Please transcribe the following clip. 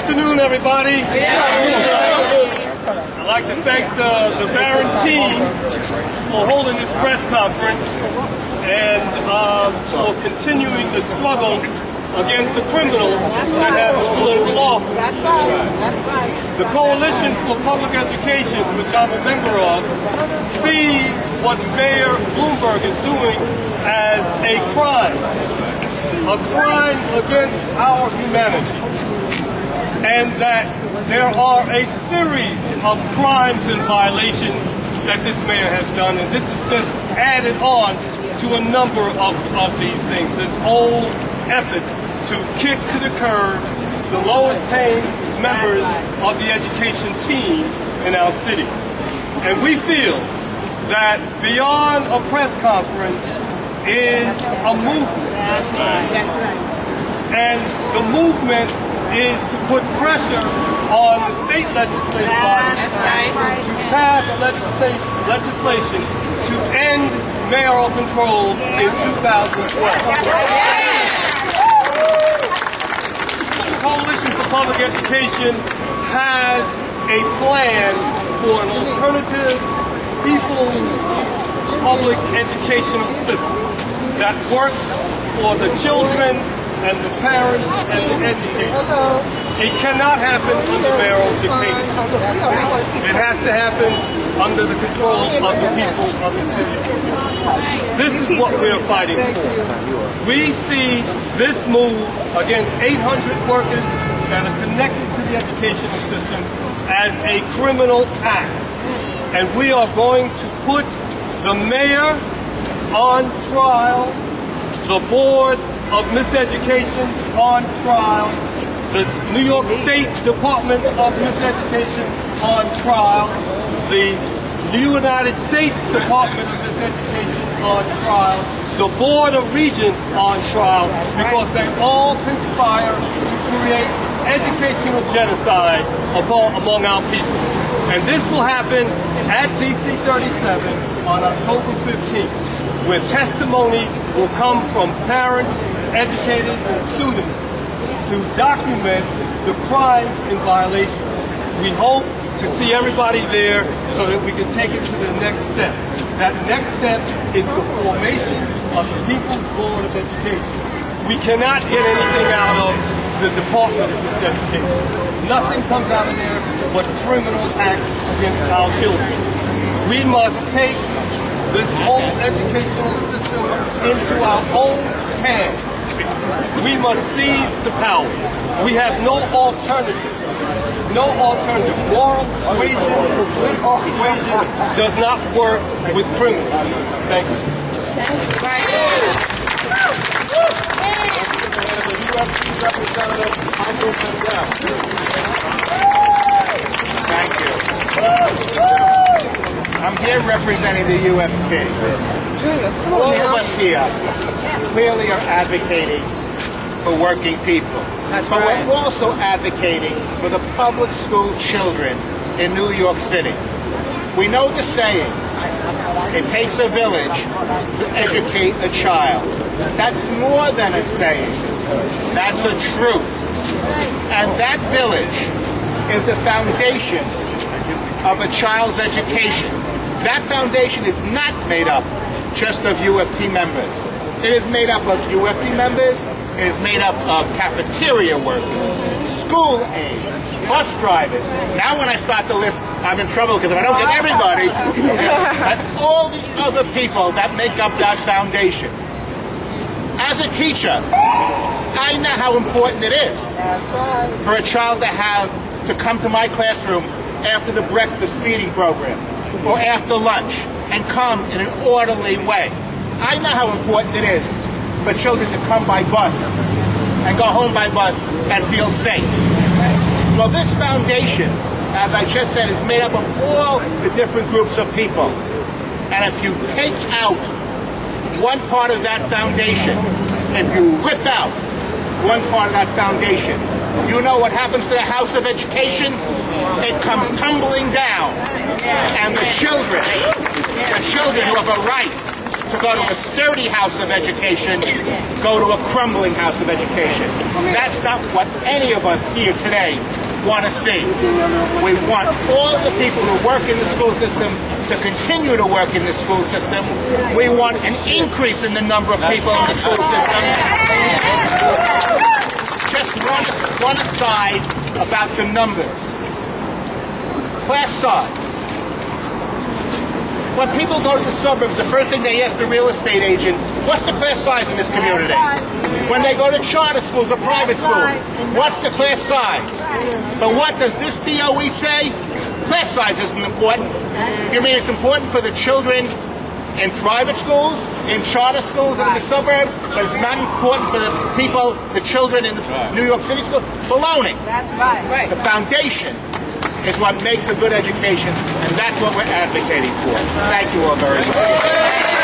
afternoon, everybody. I'd like to thank the Barron team for holding this press conference and for continuing the struggle against the criminals that have political office. That's right. That's right. The Coalition for Public Education, which I'm a member of, sees what Mayor Bloomberg is doing as a crime against our humanity, and that there are a series of crimes and violations that this mayor has done, and this is just added on to a number of these things. This whole effort to kick to the curb the lowest paying members of the education team in our city. And we feel that beyond a press conference is a movement. That's right. And the movement is to put pressure on the state legislative body to pass legislation to end mayoral control in 2012. The Coalition for Public Education has a plan for an alternative people's public educational system that works for the children and the parents and the educators. It cannot happen under mayoral dictatorship. It has to happen under the control of the people of the city. This is what we're fighting for. We see this move against 800 workers that are connected to the educational system as a criminal act. And we are going to put the mayor on trial, the board of miseducation on trial, the New York State Department of Miseducation on trial, the United States Department of Miseducation on trial, the Board of Regents on trial, because they all conspire to create educational genocide among our people. And this will happen at DC 37 on October 15th, where testimony will come from parents, educators, and students to document the crimes and violations. We hope to see everybody there so that we can take it to the next step. That next step is the formation of the People's Board of Education. We cannot get anything out of the Department of Miseducation. Nothing comes out of there but criminal acts against our children. We must take this whole educational system into our own hands. We must seize the power. We have no alternative. No alternative. Moral suasion, political persuasion does not work with criminals. Thank you. Thank you. I'm here representing the UFT. All of us here clearly are advocating for working people. But we're also advocating for the public school children in New York City. We know the saying, it takes a village to educate a child. That's more than a saying. That's a truth. And that village is the foundation of a child's education. That foundation is not made up just of UFT members. It is made up of UFT members. It is made up of cafeteria workers, school aides, bus drivers. Now when I start the list, I'm in trouble because if I don't get everybody, but all the other people that make up that foundation. As a teacher, I know how important it is for a child to come to my classroom after the breakfast feeding program or after lunch and come in an orderly way. I know how important it is for children to come by bus and go home by bus and feel safe. Well, this foundation, as I just said, is made up of all the different groups of people. And if you take out one part of that foundation, if you rip out one part of that foundation, you know what happens to the House of Education? It comes tumbling down. And the children who have a right to go to a sturdy house of education, go to a crumbling house of education. That's not what any of us here today want to see. We want all the people who work in the school system to continue to work in the school system. We want an increase in the number of people in the school system. Just one aside about the numbers. Class size. When people go to the suburbs, the first thing they ask the real estate agent, what's the class size in this community? When they go to charter schools or private schools, what's the class size? But what does this DOE say? Class size isn't important. You mean it's important for the children in private schools, in charter schools, and in the suburbs, but it's not important for the people, the children in the New York City school? Baloney. That's right. The foundation is what makes a good education, and that's what we're advocating for. Thank you all very much.